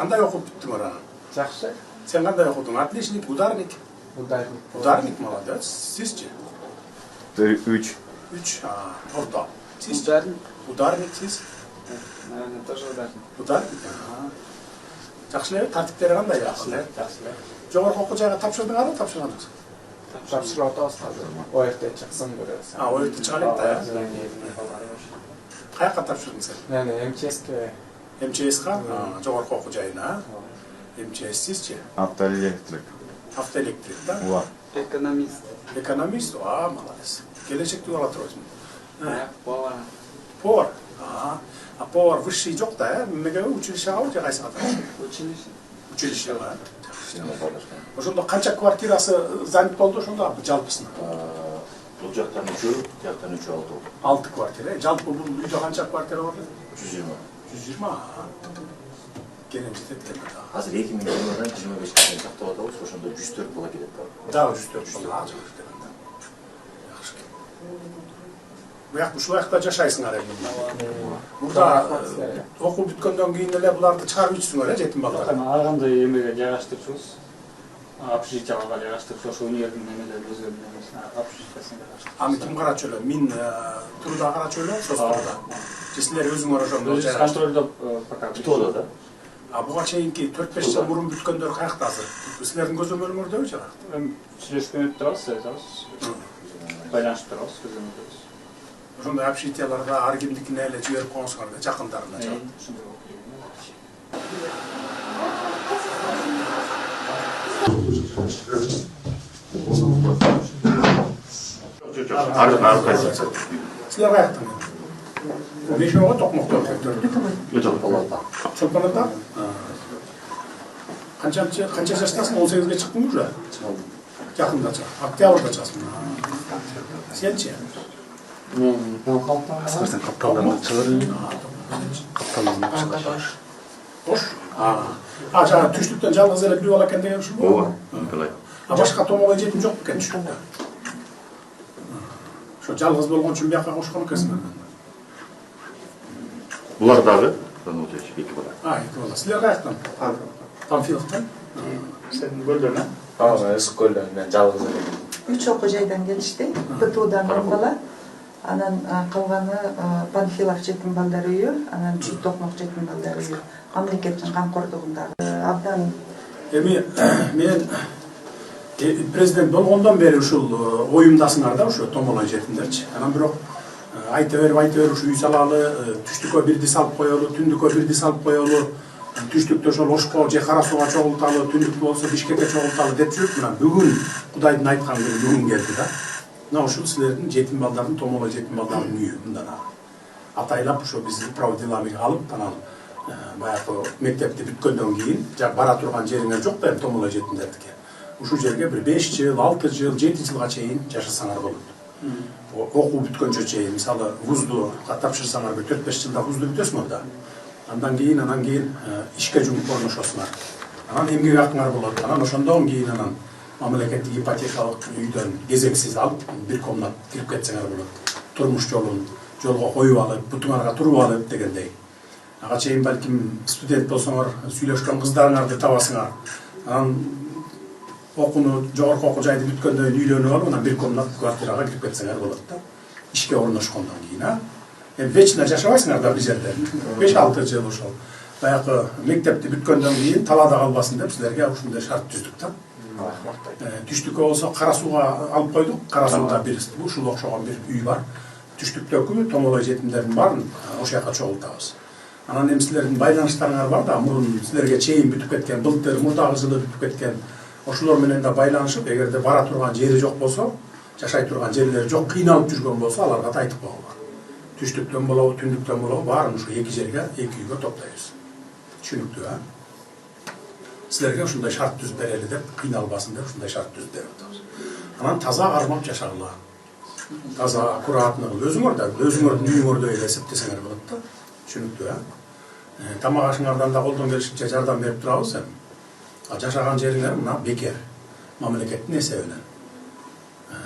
Қандай оқып біттің ора? Жақсы. Сен қандай оқыдың? Отличник, ударник? Ударник. Ударник, молодец. Сіз же? 3. 3, орта. Сіз? Ударник. Ударник, сіз? Наверное, тоже ударник. Ударник, жақшылығы, тәртіптері қандай? Жақсы. Жоғарғы оқу жайға тапшырдың ары, тапшырғандыңыз? Тапшырып атабыз қазір. Ояқта шықсын көресің. Ояқта шығар еді, қаяққа тапшырдың сен? Yani МЧС-ке. МЧС-қа? Жоғарғы оқу жайына? МЧС сіз же? Автоэлектрик. Автоэлектрик, да? Уа. Экономист. Экономист? Молодец. Келешекті ала тұрасың? Повар. Повар? А повар высший жоқ та, меге училищеға өте қайсыға тұрасың? Училище. Училищеға? Ошондо канча квартирасы занят болду ошондо жалпысына? Бул жактан 3, жактан 3 6. 6 квартира. Жалпы бул үйдө канча квартира бар? 120. 120. Келем жетет экен да. Азыр 2020-дан 25-ке чейин сактап атабыз, ошондо 104 бала келет да. Да, 104 бала. Жакшы. Буяк ушул жакта жашайсыңар эми. Мурда окуу бүткөндөн кийин эле буларды чыгарып ичсиңер, жетим балдар. Ар кандай эмеге жайгаштырчубуз. Общежитияга жайгаштырып, ошо универдин эмелери өзүнүн эмесине общежитиясына жайгаштырып. Аны ким карачу эле? Мин турда карачу эле, состурда. Силер өзүңөр ошондо жайгаштырып. Контролдоп пока Бүтөдө да. Буга чейинки 4-5 жыл мурун бүткөндөр каякта азыр? Силердин көзөмөлүңөрдөбү жана? Сүйлөшүп турабыз, айтабыз. Байланышып турабыз, көзөмөлдөбүз. Ошондой общежитияларга ар кимдикине эле жиберип коюңуздар да, жакындарына жана. Силер каяктан? Бешоого токмоктор өтөрдү. Чолпонда? Канча жаштасың? 18-ге чыктың уже? Жакында чык. Октябрда чыгасың. Сенчи? Мен Калкалдан. Сен Капталдан чыгырың. Ош? Жана түштүктөн жалгыз эле бир бала экен деген ушул. Ооба, Николай. Башка томолой жетим жок экен түштүктө. Ошо жалгыз болгон үчүн бияка кошкон экенсиң. Булар дагы Ранутович 2 бала. 2 бала. Силер каяктан? Панфиловтан? Сен Көлдөн, Көлдөн, мен жалгыз элем. 3 окуу жайдан келишти. ПТУдан 10 бала. Анан калганы Панфилов жетим балдар үйү, анан Чүт Токмок жетим балдар үйү. Мамлекеттин камкордугунда. Абдан Эми мен президент болгондон бери ушул оюмдасыңар да, ушу томолой жетимдерчи. Анан бирок айта берип ушу үй салалы, түштүккө бирди салып коелу, түндүккө бирди салып коелу, түштүктө ошол Ошко же Кара Сууга чогулталы, түндүктө болсо Бишкекке чогулталы деп жүрүп, мына бүгүн Кудайдын айткан күнү бүгүн келди да. Мына ушул силердин жетим балдардын, томолой жетим балдардын үйү мындан атайлап ошо биздин праводеламиге алып, анан баягы мектепти бүткөндөн кийин бара турган жериңер жок да эми томолой жетимдердики. Ушул жерге бир 5 жыл, 6 жыл, 7 жылга чейин жашасаңар болот. Окуу бүткөнчө чейин, мисалы вузду тапшырсаңар бир 4-5 жылда вузду бүтөсүңөр да. Андан кийин ишке жумуп орношосуңар. Анан эмгек акыңар болот. Анан ошондон кийин анан мамлекеттик ипотекалык үйдөн кезексиз алып, бир комнат кирип кетсеңер болот. Турмуш жолго коюп алып, бутуңарга туруп алып дегендей. Ага чейин балким студент болсоңор, сүйлөшкөн кыздарыңарды табасыңар. Анан окууну, жогорку окуу жайды бүткөндөн үйлөнүп алып, анан бир комнат квартирага кирип кетсеңер болот да. Ишке орношкондон кийин, Эми вечно жашабайсыңар да бир жерде. 5-6 жыл ошол. Баягы мектепти бүткөндөн кийин талаада калбасын деп силерге ушундай шарт түздүк да. Түштүккө болсо Кара Сууга алып койдук. Кара Сууда бир ушул окшогон бир үй бар. Түштүктөгү томолой жетимдердин баарын ошол жака чогултабыз. Анан эми силердин байланыштарыңар бар да, мурун силерге чейин бүтүп кеткен, былтыр мурдагы жылы бүтүп кеткен. Ошолор менен да байланышып, эгерде бара турган жери жок болсо, жашай турган жерлери жок, кыйналып жүргөн болсо, аларга да айтып койгула. Түштүктөн болобу, түндүктөн болобу, баарын ушу 2 жерге, 2 үйгө топтойбуз. Түшүнүктүү, Силерге ушундай шарт түзүп берели деп, кыйналбасын деп ушундай шарт түзүп берип атабыз. Анан таза кармап жашагыла. Таза аккуратны кылып, өзүңөрдүн үйүңөрдө эле эсептесеңер болот да. түшүнүктүү. Тамак ашыңардан да колдон келишинче жардам берип турабыз эми. Жашаган жериңер мына бекер. Мамлекеттин эсебинен.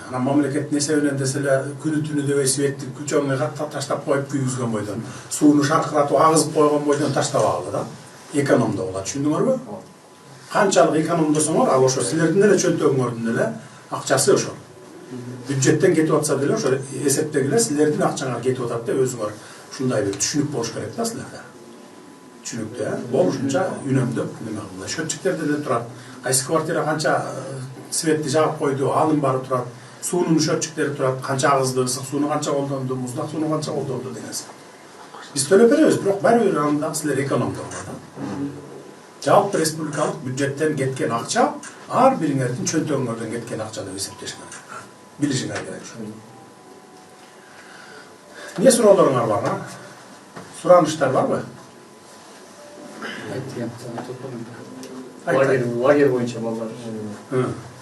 Анан мамлекеттин эсебинен десе эле күнү түнү дебей светти күчөңү таштап коюп күйгүзгөн бойдон, сууну шаркыратып агызып койгон бойдон таштабагыла да. Экономдо болот, түшүндүңөрбү? Канчалык экономдосоңор, ал ошо силердин эле чөнтөгүңөрдүн эле акчасы ошо. Бюджеттен кетип атса деле ошо эсептегиле силердин акчаңар кетип атат деп өзүңөр ушундай бир түшүнүк болуш керек да силерде. Түшүнүктүү, болушунча үнөмдөп неме кылды. Счетчиктерде деле турат. Кайсы квартира канча светти жагып койду, алым бары турат. Суунун счетчиктери турат, канча агызды, ысык сууну канча колдонду, муздак сууну канча колдонду дегенси. Биз төлөп беребиз, бирок баары бир анда силер экономдоңор да. Жалпы республикалык бюджеттен кеткен акча ар бириңердин чөнтөгүңөрдөн кеткен акча деп эсептешиңер керек. Билишиңер керек. Эмне суроолоруңар бар? Сураныштар барбы? Лагерь боюнча балдар.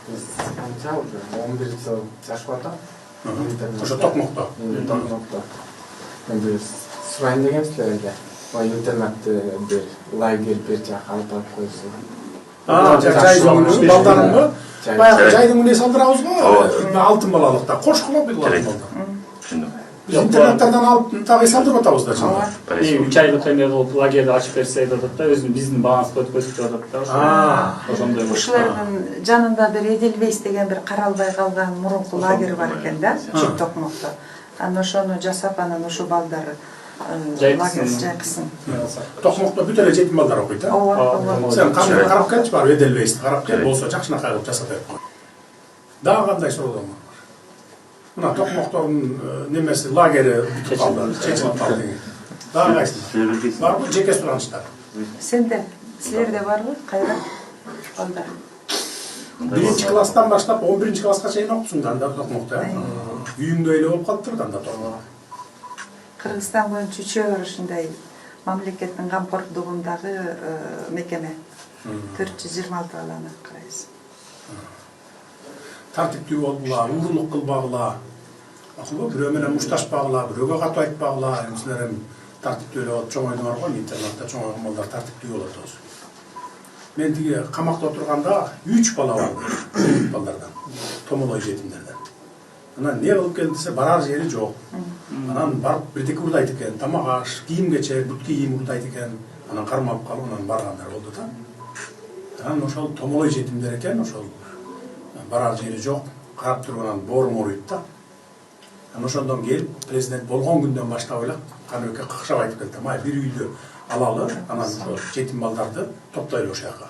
Biz kancha уже 11 yil jashib atам. Ошо Токмокто. Tokmoqda. Endi surayın degan sizlarga. Va intermatni bir лагерь бер жака алып барып койсо. Жайдын балдарыңбы? Баягы жайдын мүнөсү алдырабыз го. Алтын балалыкта кош кылып бир балдар. Түшүндүм. Биз интернеттардан алып тагы салдырып атабыз да чында. 3 айлык эме кылып лагерди ачып берсе айтат да, өзүнүн биздин багыбыз көтүп атат да. Ошондой. Ушулардын жанында бир Эдельвейс деген бир каралбай калган мурунку лагерь бар экен да, Чит Токмокто. Анан ошону жасап, анан ошо балдар лагерь жайкысын. Токмокто бүт эле жетим балдар окуйт, а? Ооба. Сен кандай карап келчи бар Эдельвейсти карап кел, болсо жакшынакай кылып жасап берип кой. Дагы кандай суроолор бар? Мына Токмоктонун немеси лагери бүтүп калды, чечилип калды. Дагы кайсы? Барбы жеке суранычтар? Сенде, силерде барбы? Кайра? Балдар. 1 класстан баштап 11 класска чейин окусуң да анда Токмокто. Үйүңдө эле болуп калыптыр да анда Токмок. Кыргызстан боюнча үчөө ушундай мамлекеттин камкордугундагы мекеме. 426 баланы карайбыз. Тартиптүү болгула, уурулук кылбагыла. Акылбы бирөө менен мушташпагыла, бирөөгө катуу айтпагыла. Эми силер эми тартиптүү эле болуп чоңойдуңар го, интернатта чоңойгон балдар тартиптүү болот өзү. Мен тиги камакта отурганда 3 бала бар балдардан, томолой жетимдерден. Анан не кылып келди десе барар жери жок. Анан барып бирдеке урдайт экен, тамак аш, кийим кечек, бүт кийим урдайт экен. Анан кармап калып анан баргандар болду да. Анан ошол томолой жетимдер экен, ошол барар жери жок, карап турганан боорум ооруйт да. Анан ошондон келип президент болгон күндөн баштап эле Каныбекке какшап айтып келди, "Май бир үйдү алалы, анан ошо жетим балдарды топтойлу ошол жака.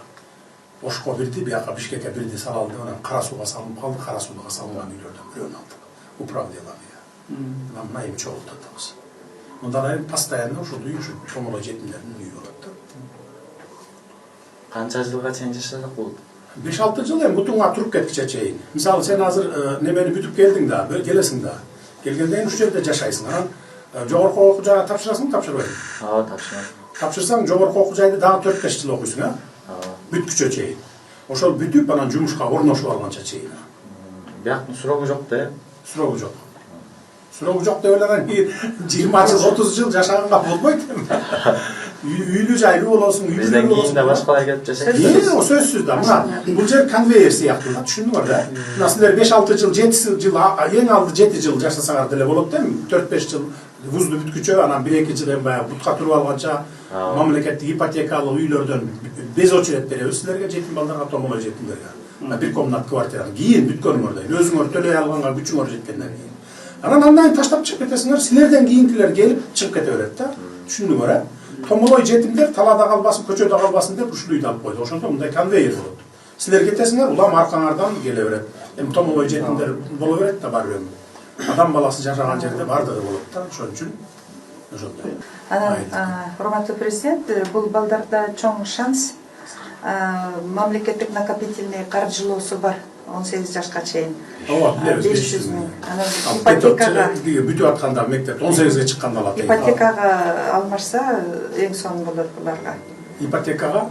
Ошко бирди, бияка Бишкекке бирди салалды, анан Кара сууга салынып калды, Кара сууга салынган үйлөрдөн бирөөнү алдык. Управделание. Анан мына эми чогултуп атабыз. Мындан айрым постоянно ошол үй ушу томолой жетимдердин үйү болот да. Канча жылга чейин жашадык бул? 5-6 жыл эми бутуңа туруп кеткиче чейин. Мисалы сен азыр немени бүтүп келдиң да, келесиң да. Келгенден ушул жерде жашайсың. Анан жогорку окуу жайга тапшырасың, тапшырбайсың. Ооба, тапшырам. Тапшырсаң жогорку окуу жайды дагы 4-5 жыл окуйсуң, а? Бүткүчө чейин. Ошол бүтүп анан жумушка орношуп алганча чейин. Бияктын сурогу жок да, Сурогу жок. Сурогу жок деп эле 20 жыл, 30 жыл жашаганга болбойт. Үйлүү жайлуу болосуң, бизден кийин да башкалар келип жашайт. О сөзсүз да. Мына бул жер конвейер сыяктуу да, түшүндүңөр да. Мына силер 5-6 жыл, 7 жыл, эң алды 7 жыл жашасаңар деле болот да, 4-5 жыл вузду бүткүчө, анан 1-2 жыл эми баягы бутка туруп алганча мамлекеттик ипотекалык үйлөрдөн без очередь беребиз силерге, жетим балдарга, томолой жетимдерге. Бир комнат квартира кийин бүткөнүңөрдөн, өзүңөр төлөй алганга күчүңөр жеткенден кийин. Анан андан таштап чыгып кетесиңер, силерден кийинкилер келип чыгып кете берет да. Түшүндүңөр, а? Томолой жетимдер талаада калбасын, көчөдө калбасын деп ушул үйдү алып койду. Ошондо мындай конвейер болот. Силер кетесиңер, улам аркаңардан келе берет. Эми томолой жетимдер боло берет да бар эми. Адам баласы жашаган жерде бардыгы болот да, ошон үчүн ошондой. Анан урматтуу президент, бул балдарда чоң шанс мамлекеттик накопительный каржылоосу бар 18 жашка чейин. Ооба, билебиз. 500 миң. Анан ипотекага бүтүп атканда мектеп 18ге чыкканда алат. Ипотекага алмашса эң сонун болот буларга. Ипотекага?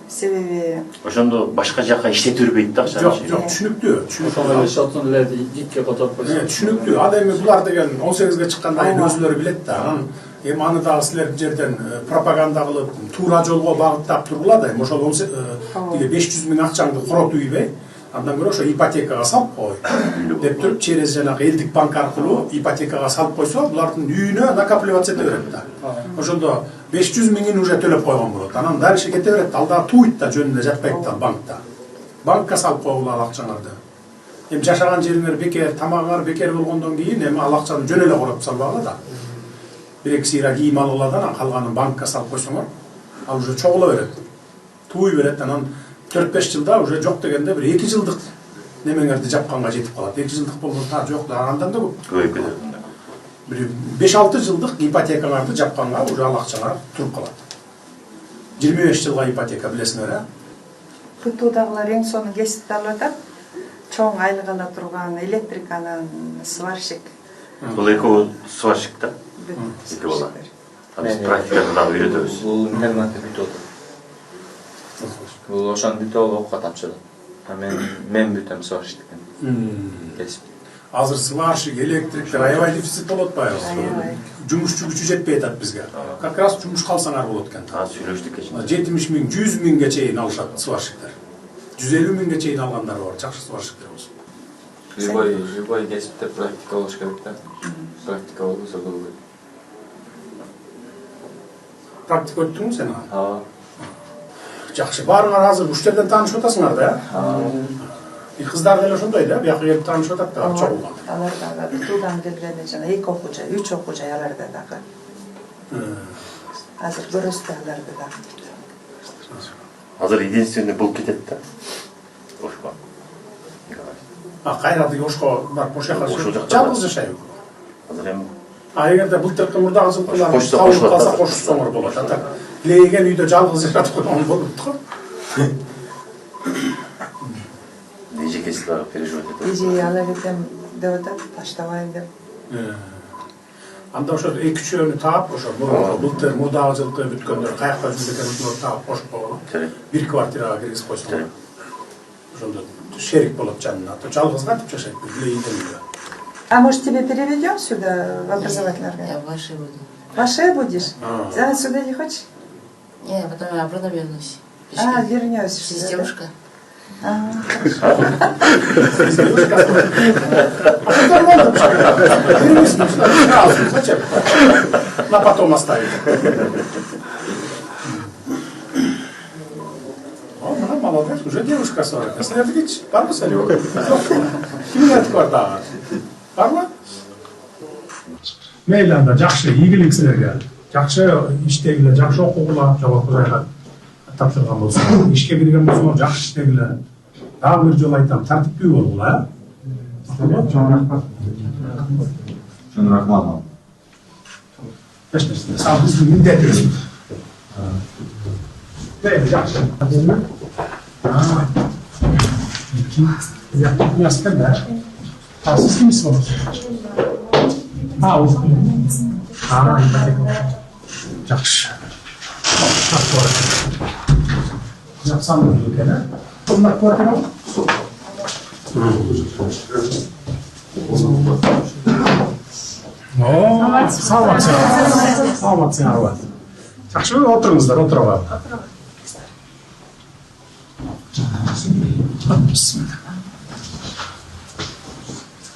Себеби Ошондо башка жака иштетүрбөйт да акча. Жок, түшүнүктүү. Ошондо эле шотун эле дитке которуп койсо. Түшүнүктүү. Ал эми булар деген 18ге чыкканда өзүлөрү билет да. Анан Эми аны дагы силер жерден пропаганда кылып, туура жолго багыттап тургула да, ошол 500 000 акчаңды коротуп ийбей, андан көрө ошо ипотекага салып кой деп туруп, через жанагы элдик банк аркылуу ипотекага салып койсо, булардын үйүнө накапливаться эте берет да. Ошондо 500 000-ин уже төлөп койгон болот. Анан дальше кете берет, ал дагы туйт да, жөнүндө жатпайт да банкта. Банкка салып койгула ал акчаңарды. Эми жашаган жериңер бекер, тамагыңар бекер болгондон кийин эми ал акчаны жөн эле коротуп салбагыла да. Бир-эки сыйра кийим алып аладан, калганын банкка салып койсоңор, ал уже чогула берет. Туй берет, анан 4-5 жылда уже жок дегенде бир 2 жылдык немеңерди жапканга жетип калат. 2 жылдык болгон та жок да, андан да көп. Бир 5-6 жылдык ипотекаңарды жапканга уже ал акчаңар туруп калат. 25 жылга ипотека билесиңер, ПТУдагылар эң сонун кесип алып атат. Чоң айлык ала турган электриканын, сварщик. Бул экөө сварщик да. Эки бала. Биз практиканы дагы үйрөтөбүз. Бул интернатты бүтүп атат. Бул ошону бүтүп алып окуга тапшырды. Мен бүтөм сварщиктен. Кесип. Азыр сварщик, электриктер аябай дефицит болот атпайбы? Жумушчу күчү жетпей атат бизге. Как раз жумуш калсаңар болот экен. Сүйлөштүк кечээ. 70 000, 100 000ге чейин алышат сварщиктер. 150 000ге чейин алгандар бар, жакшы сварщиктер болсо. Любой кесипте практика болуш керек да. Практика болбосо болбойт. Практика өттүңбү сен аны? Жакшы, баарыңар азыр уч жерден таанышып атасыңар да, кыздар деле ошондой да, бияка келип таанышып атат да, чогулган. Алар дагы ПТУдан келгени жана 2 окуучу, 3 окуучу аларда дагы. Азыр көрөсүз аларды дагы. Азыр единственный бул кетет да. Ошко. Кайра деги ошко барып ошо жака жалгыз жашайбы? Азыр эми Эгерде былтыркы мурдагы жылкылар Кошсо калса кошулат. кошсоңор болот. Ата лейген үйдө жалгыз жатып койгон болот го. Жекесилер переживать этет. Иже ала кетем деп атат, таштабайм деп. Анда ошо 2-3 таап, ошо былтыр мурдагы жылкы бүткөндөр каякта жүрүп экен таап кошуп койгон. Бир квартирага киргизип койсоңор. Ошондо шерик болот жанына. Жалгыз кантип жашайт лейген үйдө. А может тебе переведем сюда в образовательный Я орган? в вашей буду. Вашей будешь? Да, сюда не хочешь? Не, потом я обратно вернусь. Вернешься. Системушка. Зачем? На потом оставить. О, молодец, уже девушка 40. А следующий, пару салют. Кимдер квартал? Пару? Мейлі анда жақсы игілік сілерге, жақсы іштегілі, жақсы оқуғыла, жауап құдайға тапсырған болсын. Ішке кірген болсын, жақсы іштегілі. Дағы бір жол айтам, тәртіппей болғыла. Шын рахмат. Ешнерсінде, сау біздің міндетіміз. Мейлі жақсы. Яқтық университет бәр. Сіз кімсіз боласыз? Ипотека. Жақсы. Жақсы анлıyor eкен, Bunlar ипотека. Саламатсың арба. Жақсы отырыңыздар, отыруға.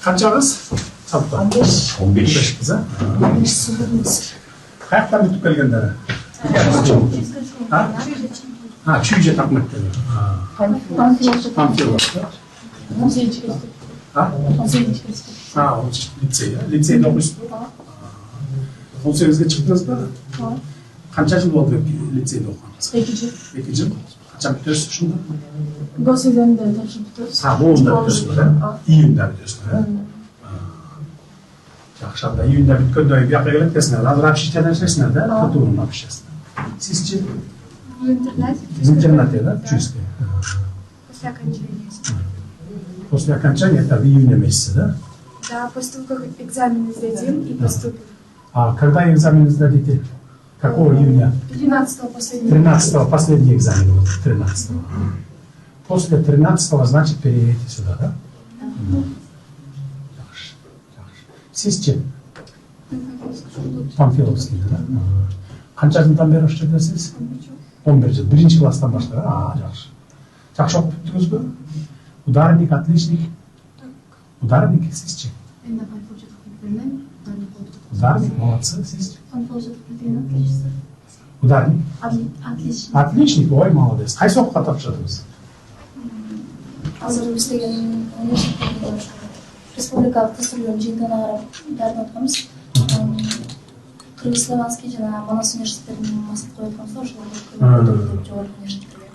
Қаншаңыз? 15 қыз, а? Қаяқтан бүтіп келгендері? Чүйже тақмет келген. Панфилов. 18 лицей, лицейде оқисыз ба? 18-ге шықтыңыз ба? Қанша жыл болды лицейде оқығаныңыз? 2 жыл. 2 жыл? Қанша бітіресіз ұшында? Госэкзаменде тоже бітіресіз. Болында бітіресіз ба? Июньда бітіресіз ба? Жақсы, анда июньда біткенде бияққа келіп кесіңер. Азыр общежитиядан жүресіңер да? ПТУ-нун общежитиясында. Сіз ше? В интернате. В интернате, да? Чуйске. После окончания. После окончания, это в июне месяце, да? Да, после того, как экзамены сдадим и поступим. А когда экзамены сдадите? Какого июня? 13-го последний. 13-го последний экзамен будет, 13-го. После 13-го, значит, переедете сюда, да? Сіз чем? Панфиловскийде да? Канча жылдан бери ошол жердесиз? 11 жыл. 1-класстан баштап. Жакшы. Жакшы окуп бүттүңүзбү? Ударник, отличник. Ударник сизчи? Ударник, молодцы, сизчи? Ударник? Отличник, ой, молодец. Кайсы окууга тапшырдыңыз? Азыр иштеген университетте республикалык дастурларын жыйынтыгына карап дарын атканбыз. Кыргыз-Славянский жана Манас университеттеринин максат коюп атканбыз, ошолорго жогорку университеттерге.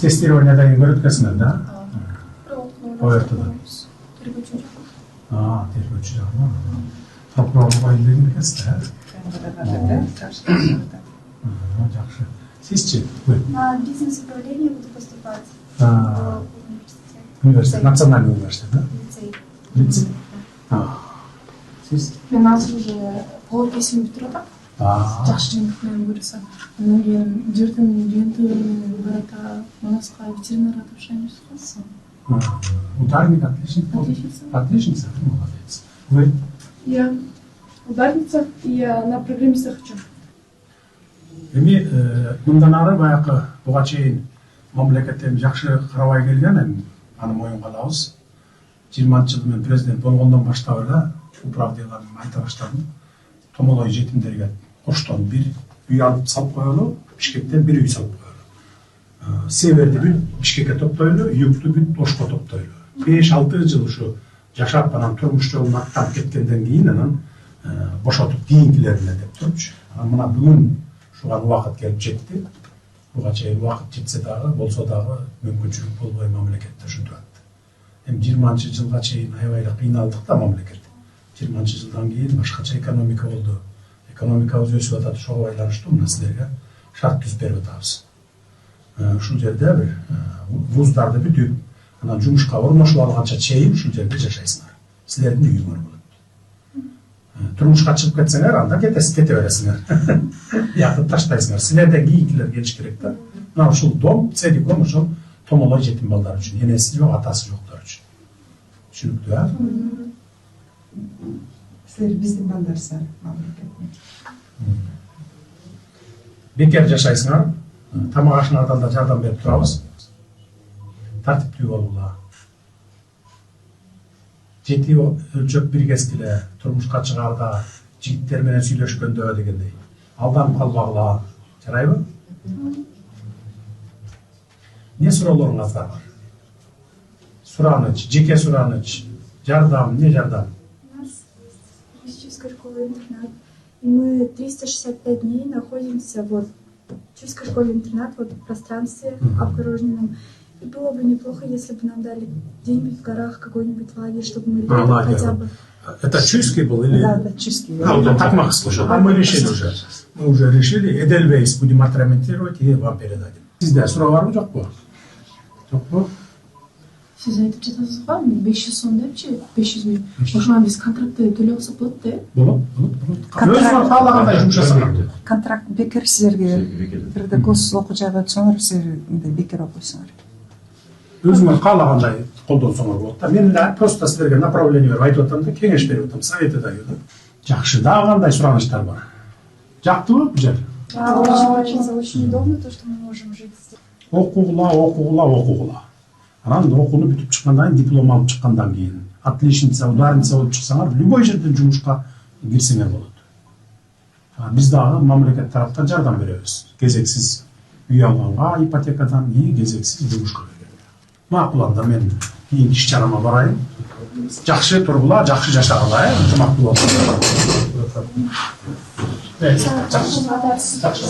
Тестированиядан кийин өткөрсүңөр да? ОРТ-да. Тергөөчү. Тергөөчү жагынан. Прокурорго илдеген экенсиз да? Жакшы. Сизчи? На бизнес-управление буду поступать. Университет, национальный университет, да? Лицей. Сиз? Мен азыр уже пол кесим бүтүрүп атам. Жакшы жыйынтык буюрса. Андан кийин жердин жыйынтыгы менен барата Манаска ветеринарга тапшырабыз. Ударник, отличник. Отличница, ты молодец. Вы? Я ударница, и я на программиста хочу. Эми мындан ары баягы буга чейин мамлекеттен жакшы карабай келген, эми аны моюнга алабыз. 20-жылы мен президент болгондон баштап эле управдияларын айта баштадым. Томолой жетимдерге коштон бир үй алып салып коелу, Бишкектен бир үй салып коелу. Северди бүт Бишкекке топтойлу, югту бүт Ошко топтойлу. 5-6 жыл ушу жашап анан турмуш жолун аттап кеткенден кийин анан бошотуп кийинкилерине деп турчу. Мына бүгүн ушуга убакыт келип жетти. Буга чейин убакыт жетсе дагы, болсо дагы мүмкүнчүлүк болбой мамлекетте ушинтип атты. Эми 20-жылга чейин аябай эле кыйналдык да мамлекет. 20-жылдан кийин башкача экономика болду. Экономикабыз өсүп атат, ошого байланыштуу мына силерге шарт түзүп берип атабыз. Ушул жерде бир вуздарды бүтүп, анан жумушка орношуп алганча чейин ушул жерде жашайсыңар. Силердин үйүңөр болот. Турмушка чыгып кетсеңер, анда кете бересиңер. Бияқты таштайсыңар. Силерден кийинкилер келиш керек да. Мына ушул дом, цедиком ошол томолой жетим балдар үчүн, энеси жок, атасы жоктор үчүн. Түшүнүктүү, а? Силер биздин балдарсыздар мамлекеттин. Бекер жашайсыңар, тамак ашыңардан да жардам берип турабыз. Тартиптүү болуңар. Жети өлчөп бир кескиле, турмушка чыгарда жигиттер менен сүйлөшкөндө дегендей. Алданып калбагыла, жарайбы? Не суроолоруңуздар бар? Сураныч, жеке сураныч, жардам, не жардам? У нас физическая школа-интернат, и мы 365 дней находимся в физической школе-интернат, в пространстве обгороженном. И было бы неплохо, если бы нам дали где-нибудь в горах какой-нибудь лагерь, чтобы мы хотя бы... Это Чуйский был или? Да, Чуйский. Вот так мы слушали. Мы решили уже. Мы уже решили. Эдельвейс будем отремонтировать и вам передадим. Сизде суроо барбы, жокпу? Жокпу? Сиз айтып жатасыз го, 500 сом депчи, 500 миң. Ошону биз контрактты төлөп алсак болот да? Болот. Өзүңөр каалагандай жумуш жасаңар. Контракт бекер силерге бирде гос окуу жайга өтсөңөр, силер бекер окуйсуңар. Өзүңөр каалагандай колдонсоңор болот да. Мен просто силерге направление берип айтып атам да, кеңеш берип атам, совет даю да. Жакшы, дагы кандай сураныштар бар? Жактыбы бул жер? Очень удобно то, что мы можем жить здесь. Окугула. Анан окууну бүтүп чыккандан кийин, диплом алып чыккандан кийин, отличница, ударница болуп чыксаңар, любой жерден жумушка кирсеңер болот. Биз дагы мамлекет тараптан жардам беребиз. Кезексиз үй алганга ипотекадан и кезексиз жумушка беребиз. Макул анда мен кийинки иш-чарама барайын. Жакшы тургула, жакшы жашагыла, ынтымактуу болсун. Жакшы.